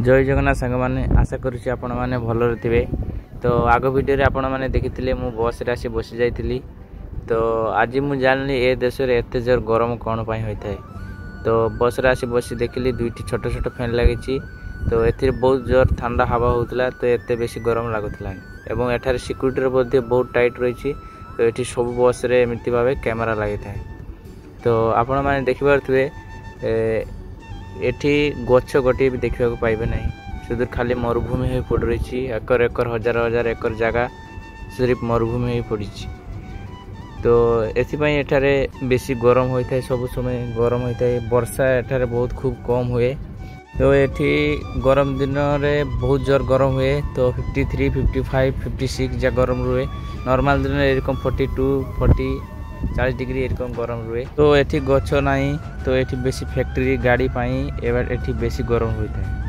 जय जगन्नाथ सांग मैंने आशा करुँच आपण मैंने भलरे थे। तो आग वीडियो आपण मैंने देखी मु बस रे आसी बसी जाइली। तो आज मुझे जानली ए देश में एत जोर गरम कौन पाई होता है। तो बस रे आसी बसी देखिली दुईटी छोट छोट फैन लगी। तो ए बहुत जोर ठंडा हवा होता तो एत बेसी गरम लगुला एवं एठार सिक्यूरीटी बहुत टाइट रही। तो ये सब बस रे एमती भाव कैमेरा लगी था। तो आपण मैंने देखिपे एठी गछ गोटे भी देखा पाइबे नहीं, सुदूर खाली मरुभूमि हो पड़ रही। एकर एकर हजार हजार एकर जगह सिर्फ मरुभूमि हो पड़ी। तो एथिपाई एठारे बेसी गरम होता है, सब समय गरम होता है। वर्षा एठारे बहुत खूब कम हुए। तो एठी गरम दिन में बहुत जोर गरम हुए। तो 53, 55, 56 जा गरम रुए। नॉर्मल दिन में एरकम 42, 40 डिग्री एरकम गरम रुए। तो एठी गछ नहीं, तो एठी बेसी फैक्ट्री गाड़ी पाई एठी बेसी गरम होता है।